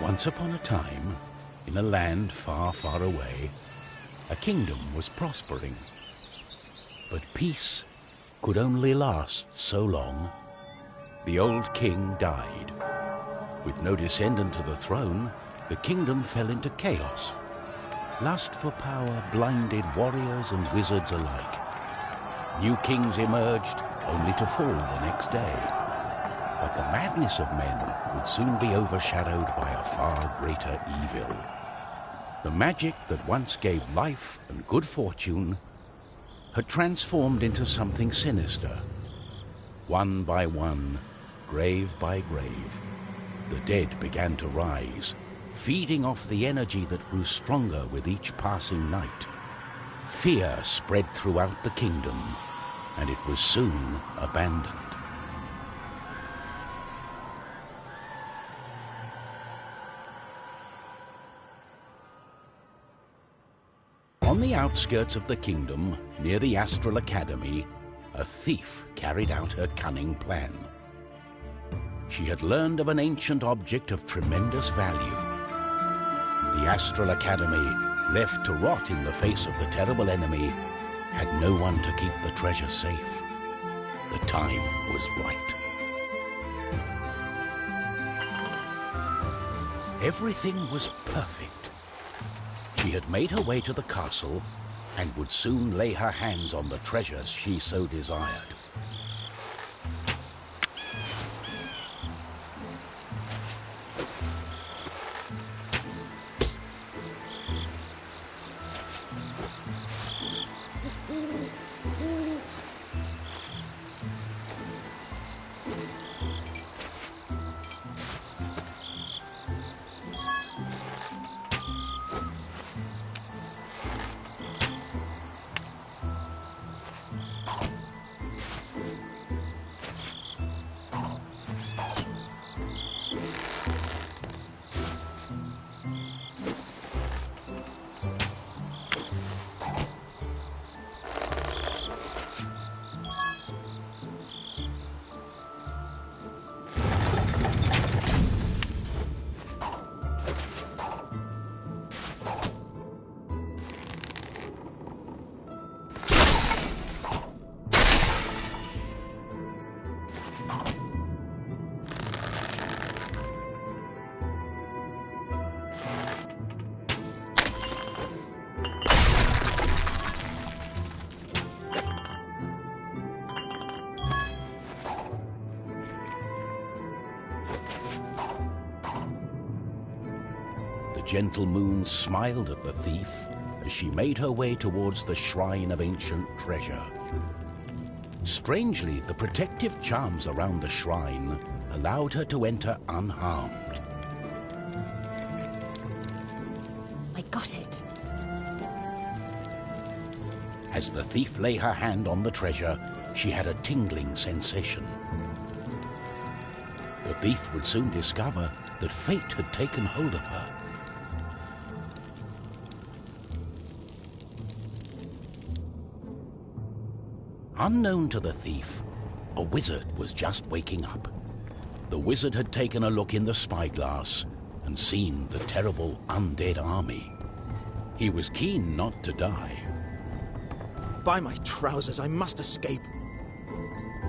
Once upon a time, in a land far, far away, a kingdom was prospering. But peace could only last so long. The old king died. With no descendant to the throne, the kingdom fell into chaos. Lust for power blinded warriors and wizards alike. New kings emerged, only to fall the next day. But the madness of men would soon be overshadowed by a far greater evil. The magic that once gave life and good fortune had transformed into something sinister. One by one, grave by grave, the dead began to rise, feeding off the energy that grew stronger with each passing night. Fear spread throughout the kingdom, and it was soon abandoned. On the outskirts of the kingdom, near the Astral Academy, a thief carried out her cunning plan. She had learned of an ancient object of tremendous value. The Astral Academy, left to rot in the face of the terrible enemy, had no one to keep the treasure safe. The time was right. Everything was perfect. She had made her way to the castle and would soon lay her hands on the treasures she so desired. The gentle moon smiled at the thief as she made her way towards the shrine of ancient treasure. Strangely, the protective charms around the shrine allowed her to enter unharmed. I got it. As the thief lay her hand on the treasure, she had a tingling sensation. The thief would soon discover that fate had taken hold of her. Unknown to the thief, a wizard was just waking up. The wizard had taken a look in the spyglass and seen the terrible undead army. He was keen not to die. By my trousers, I must escape.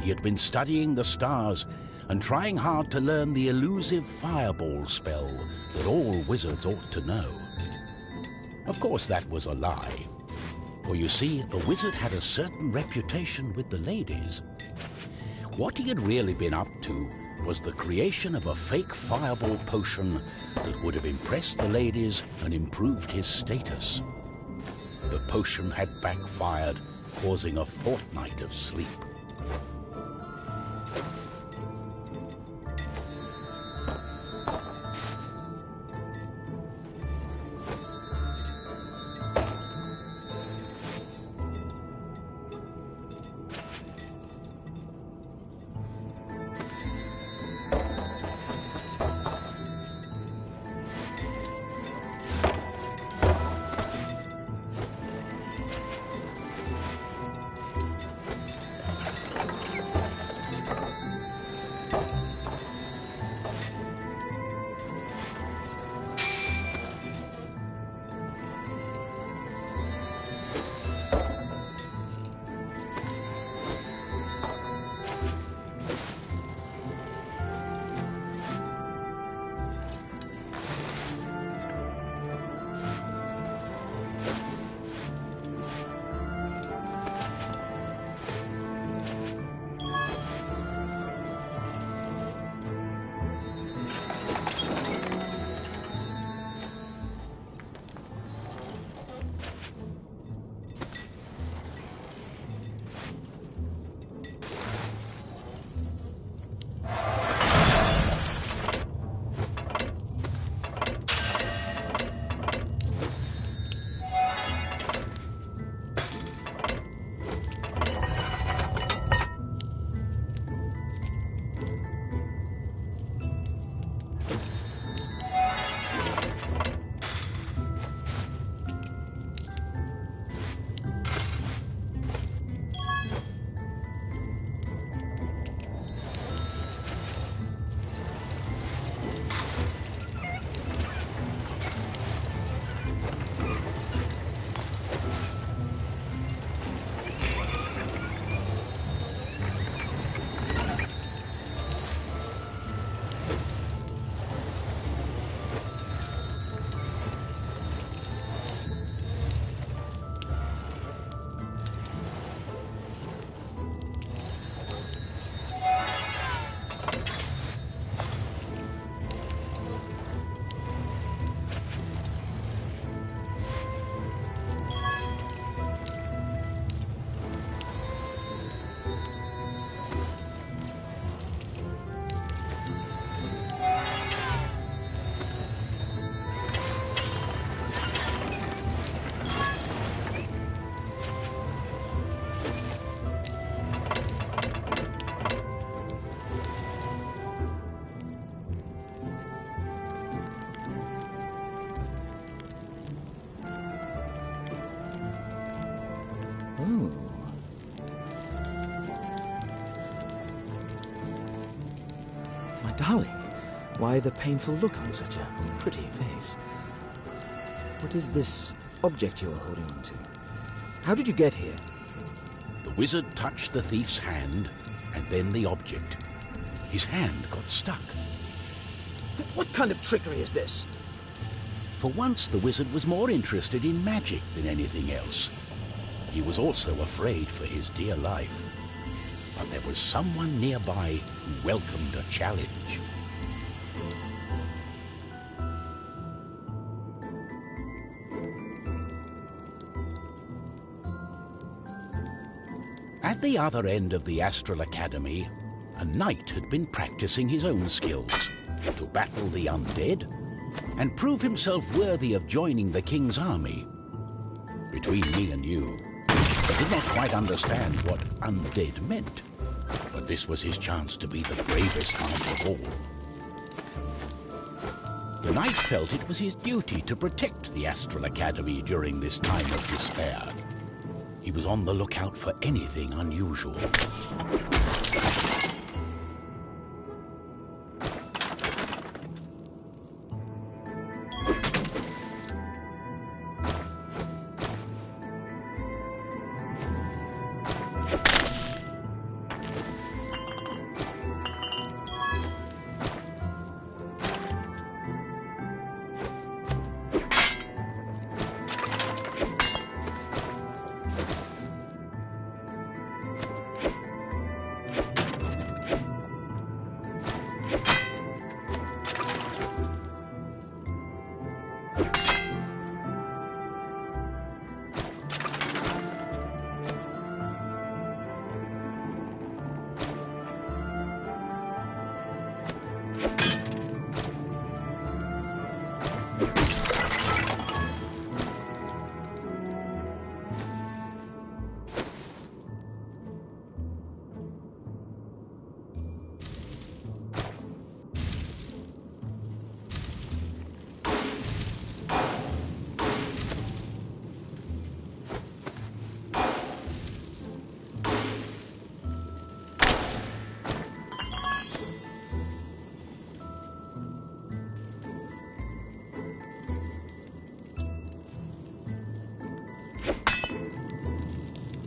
He had been studying the stars and trying hard to learn the elusive fireball spell that all wizards ought to know. Of course, that was a lie. For you see, the wizard had a certain reputation with the ladies. What he had really been up to was the creation of a fake fireball potion that would have impressed the ladies and improved his status. The potion had backfired, causing a fortnight of sleep. Darling, why the painful look on such a pretty face? What is this object you are holding on to? How did you get here? The wizard touched the thief's hand, and then the object. His hand got stuck. What kind of trickery is this? For once, the wizard was more interested in magic than anything else. He was also afraid for his dear life. But there was someone nearby who welcomed a challenge. At the other end of the Astral Academy, a knight had been practicing his own skills to battle the undead and prove himself worthy of joining the king's army. Between me and you, I did not quite understand what undead meant, but this was his chance to be the bravest knight of all. The knight felt it was his duty to protect the Astral Academy during this time of despair. He was on the lookout for anything unusual.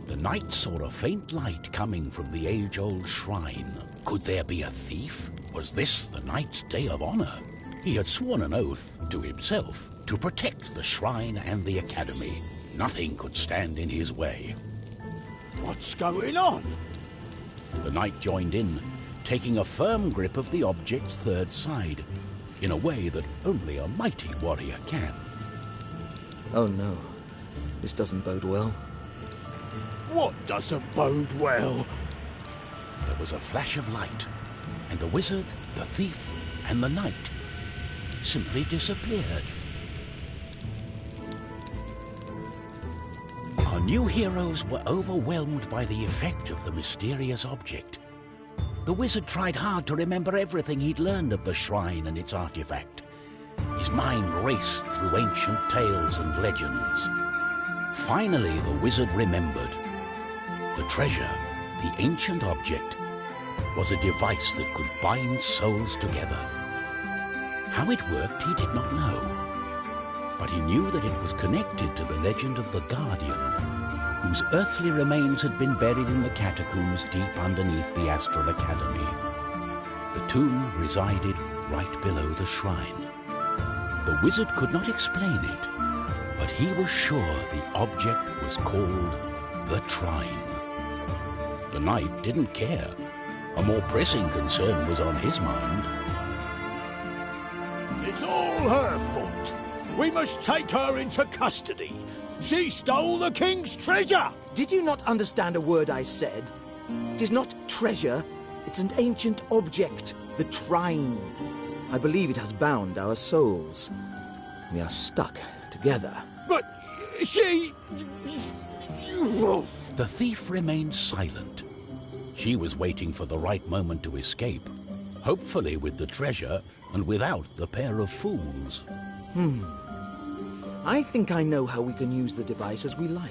The knight saw a faint light coming from the age-old shrine. Could there be a thief? Was this the knight's day of honor? He had sworn an oath to himself to protect the shrine and the academy. Nothing could stand in his way. What's going on? The knight joined in, taking a firm grip of the object's third side, in a way that only a mighty warrior can. Oh no, this doesn't bode well. What doesn't bode well? There was a flash of light, and the wizard, the thief, and the knight simply disappeared. Our new heroes were overwhelmed by the effect of the mysterious object. The wizard tried hard to remember everything he'd learned of the shrine and its artifact. His mind raced through ancient tales and legends. Finally, the wizard remembered. The treasure, the ancient object, was a device that could bind souls together. How it worked, he did not know. But he knew that it was connected to the legend of the Guardian, whose earthly remains had been buried in the catacombs deep underneath the Astral Academy. The tomb resided right below the shrine. The wizard could not explain it, but he was sure the object was called the Trine. The knight didn't care. A more pressing concern was on his mind. It's all her fault. We must take her into custody. She stole the king's treasure! Did you not understand a word I said? It is not treasure, it's an ancient object, the Trine. I believe it has bound our souls. We are stuck together. But she... The thief remained silent. She was waiting for the right moment to escape, hopefully with the treasure and without the pair of fools. I think I know how we can use the device as we like.